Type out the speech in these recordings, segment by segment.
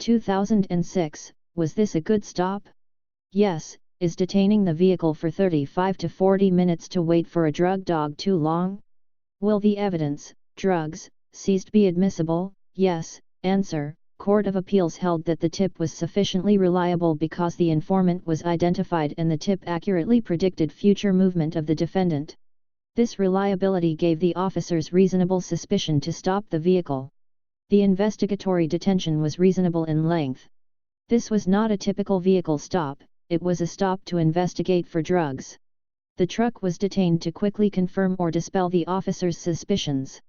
2006, was this a good stop? Yes. Is detaining the vehicle for 35 to 40 minutes to wait for a drug dog too long? Will the evidence, drugs, seized be admissible? Yes. Answer. Court of Appeals held that the tip was sufficiently reliable because the informant was identified and the tip accurately predicted future movement of the defendant. This reliability gave the officers reasonable suspicion to stop the vehicle. The investigatory detention was reasonable in length. This was not a typical vehicle stop, it was a stop to investigate for drugs. The truck was detained to quickly confirm or dispel the officers' suspicions.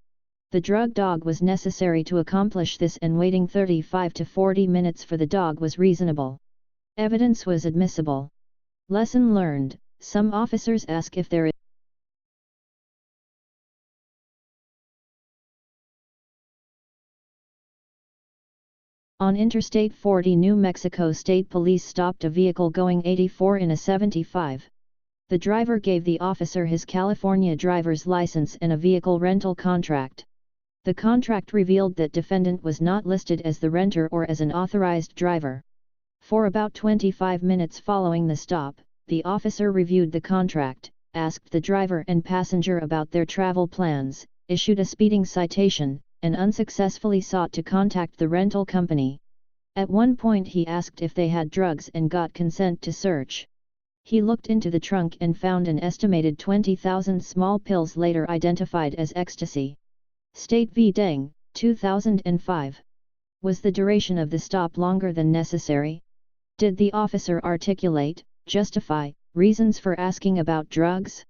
The drug dog was necessary to accomplish this, and waiting 35 to 40 minutes for the dog was reasonable. Evidence was admissible. Lesson learned: some officers ask if there is On Interstate 40, New Mexico State Police stopped a vehicle going 84 in a 75. The driver gave the officer his California driver's license and a vehicle rental contract. The contract revealed that defendant was not listed as the renter or as an authorized driver. For about 25 minutes following the stop, the officer reviewed the contract, asked the driver and passenger about their travel plans, issued a speeding citation, and unsuccessfully sought to contact the rental company. At one point he asked if they had drugs and got consent to search. He looked into the trunk and found an estimated 20,000 small pills later identified as ecstasy. State v. Deng, 2005. Was the duration of the stop longer than necessary? Did the officer articulate, justify, reasons for asking about drugs?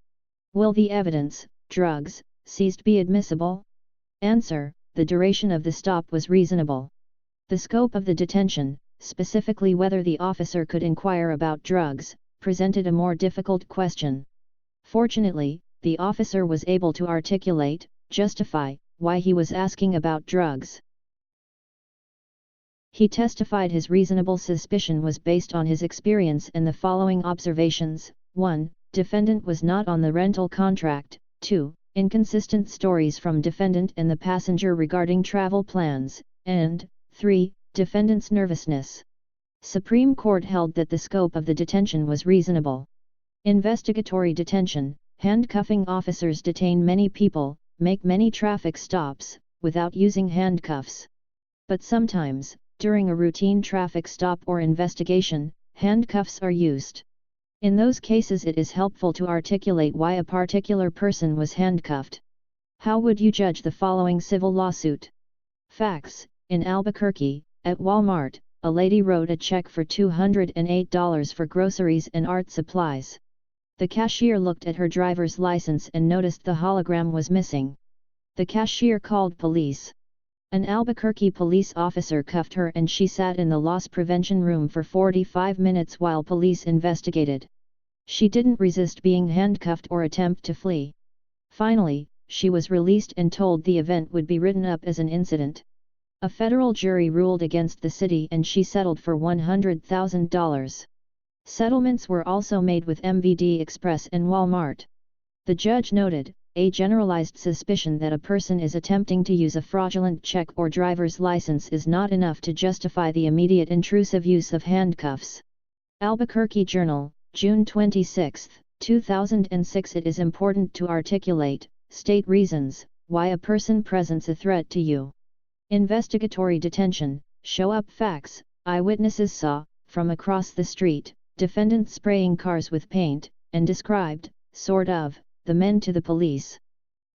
Will the evidence, drugs, seized be admissible? Answer: the duration of the stop was reasonable. The scope of the detention, specifically whether the officer could inquire about drugs, presented a more difficult question. Fortunately, the officer was able to articulate, justify, why he was asking about drugs. He testified his reasonable suspicion was based on his experience and the following observations: 1. Defendant was not on the rental contract. 2. Inconsistent stories from defendant and the passenger regarding travel plans, and 3. Defendant's nervousness. Supreme Court held that the scope of the detention was reasonable. Investigatory detention: handcuffing officers detain many people, make many traffic stops, without using handcuffs. But sometimes, during a routine traffic stop or investigation, handcuffs are used. In those cases it is helpful to articulate why a particular person was handcuffed. How would you judge the following civil lawsuit? Facts: in Albuquerque, at Walmart, a lady wrote a check for $208 for groceries and art supplies. The cashier looked at her driver's license and noticed the hologram was missing. The cashier called police. An Albuquerque police officer cuffed her and she sat in the loss prevention room for 45 minutes while police investigated. She didn't resist being handcuffed or attempt to flee. Finally, she was released and told the event would be written up as an incident. A federal jury ruled against the city and she settled for $100,000. Settlements were also made with MVD Express and Walmart. The judge noted, a generalized suspicion that a person is attempting to use a fraudulent check or driver's license is not enough to justify the immediate intrusive use of handcuffs. Albuquerque Journal, June 26, 2006. It is important to articulate, state reasons, why a person presents a threat to you. Investigatory detention: show up facts. Eyewitnesses saw, from across the street, defendant spraying cars with paint, and described, sort of, the men to the police.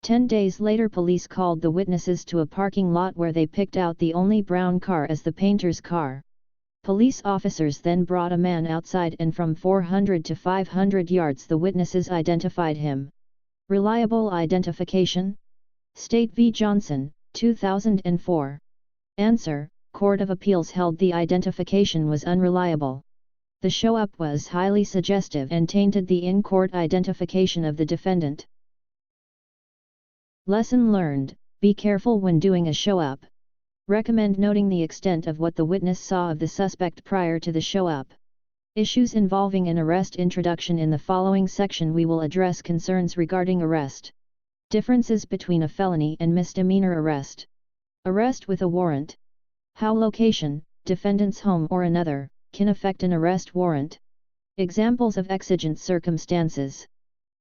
10 days later police called the witnesses to a parking lot where they picked out the only brown car as the painter's car. Police officers then brought a man outside and from 400 to 500 yards the witnesses identified him. Reliable identification? State v. Johnson, 2004. Answer: Court of Appeals held the identification was unreliable. The show-up was highly suggestive and tainted the in-court identification of the defendant. Lesson learned: be careful when doing a show-up. Recommend noting the extent of what the witness saw of the suspect prior to the show-up. Issues involving an arrest. Introduction: in the following section we will address concerns regarding arrest. Differences between a felony and misdemeanor arrest. Arrest with a warrant. How location, defendant's home or another, can affect an arrest warrant. Examples of exigent circumstances.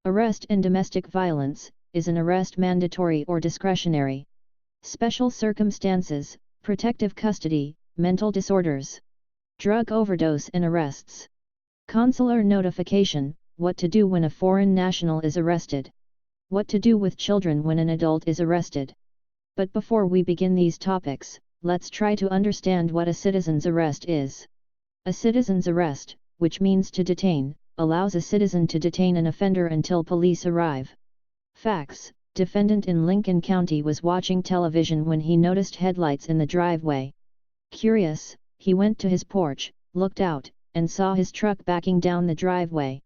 Arrest and domestic violence. Is an arrest mandatory or discretionary? Special circumstances, protective custody, mental disorders. Drug overdose and arrests. Consular notification. What to do when a foreign national is arrested. What to do with children when an adult is arrested. But before we begin these topics, let's try to understand what a citizen's arrest is. A citizen's arrest, which means to detain, allows a citizen to detain an offender until police arrive. Facts: defendant in Lincoln County was watching television when he noticed headlights in the driveway. Curious, he went to his porch, looked out, and saw his truck backing down the driveway.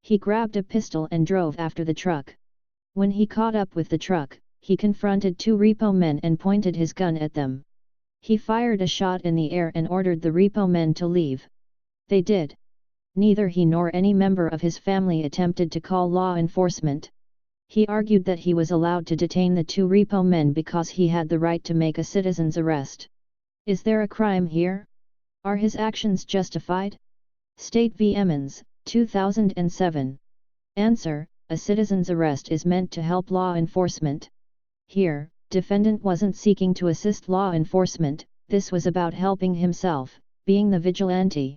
He grabbed a pistol and drove after the truck. When he caught up with the truck, he confronted two repo men and pointed his gun at them. He fired a shot in the air and ordered the repo men to leave. They did. Neither he nor any member of his family attempted to call law enforcement. He argued that he was allowed to detain the two repo men because he had the right to make a citizen's arrest. Is there a crime here? Are his actions justified? State v. Emmons, 2007. Answer: a citizen's arrest is meant to help law enforcement. Here, defendant wasn't seeking to assist law enforcement, this was about helping himself, being the vigilante.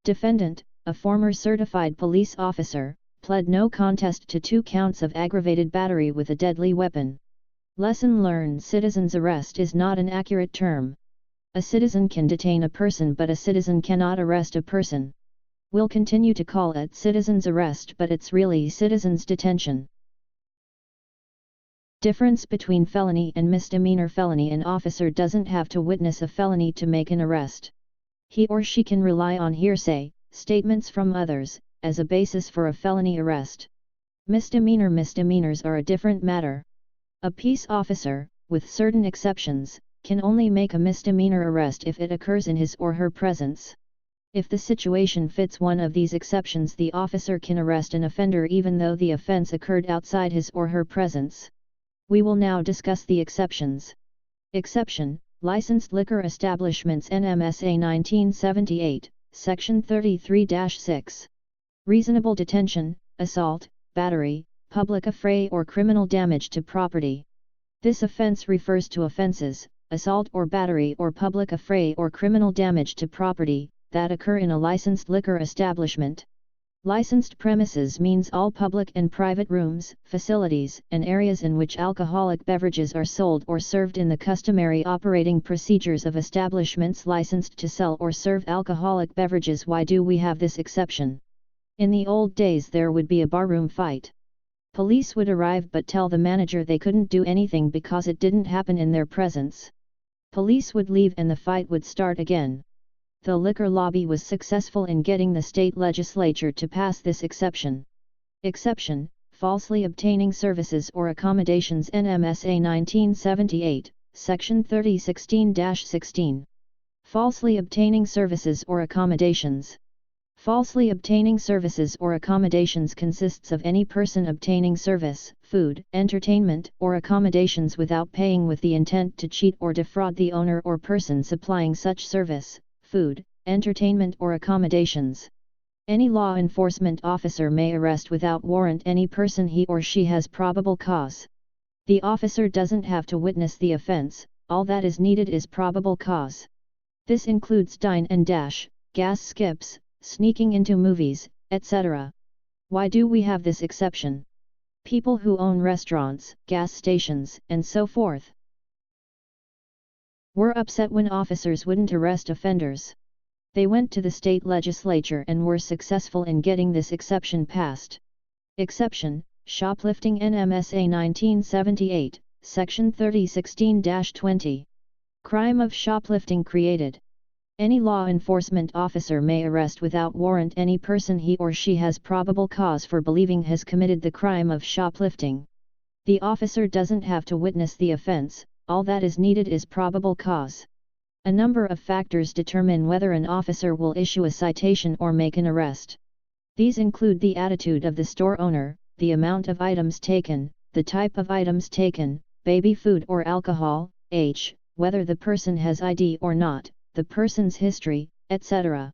Defendant, a former certified police officer, pled no contest to 2 counts of aggravated battery with a deadly weapon. Lesson learned: citizen's arrest is not an accurate term. A citizen can detain a person, but a citizen cannot arrest a person. We'll continue to call it citizen's arrest, but it's really citizen's detention. Difference between felony and misdemeanor. Felony: an officer doesn't have to witness a felony to make an arrest. He or she can rely on hearsay, statements from others, as a basis for a felony arrest. Misdemeanors are a different matter. A peace officer, with certain exceptions, can only make a misdemeanor arrest if it occurs in his or her presence. If the situation fits one of these exceptions, the officer can arrest an offender even though the offense occurred outside his or her presence. We will now discuss the exceptions. Exception: Licensed Liquor Establishments, NMSA 1978, Section 33-6. Reasonable detention, assault, battery, public affray or criminal damage to property. This offense refers to offenses, assault or battery or public affray or criminal damage to property, that occur in a licensed liquor establishment. Licensed premises means all public and private rooms, facilities, and areas in which alcoholic beverages are sold or served in the customary operating procedures of establishments licensed to sell or serve alcoholic beverages. Why do we have this exception? In the old days there would be a barroom fight. Police would arrive but tell the manager they couldn't do anything because it didn't happen in their presence. Police would leave and the fight would start again. The liquor lobby was successful in getting the state legislature to pass this exception. Exception: falsely obtaining services or accommodations, NMSA 1978, Section 3016-16. Falsely obtaining services or accommodations. Falsely obtaining services or accommodations consists of any person obtaining service, food, entertainment, or accommodations without paying with the intent to cheat or defraud the owner or person supplying such service, food, entertainment or accommodations. Any law enforcement officer may arrest without warrant any person he or she has probable cause. The officer doesn't have to witness the offense, all that is needed is probable cause. This includes dine and dash, gas skips, sneaking into movies, etc. Why do we have this exception? People who own restaurants, gas stations, and so forth were upset when officers wouldn't arrest offenders. They went to the state legislature and were successful in getting this exception passed. Exception: shoplifting, NMSA 1978, Section 3016-20. Crime of shoplifting created. Any law enforcement officer may arrest without warrant any person he or she has probable cause for believing has committed the crime of shoplifting. The officer doesn't have to witness the offense, all that is needed is probable cause. A number of factors determine whether an officer will issue a citation or make an arrest. These include the attitude of the store owner, the amount of items taken, the type of items taken, baby food or alcohol, age, whether the person has ID or not, the person's history, etc.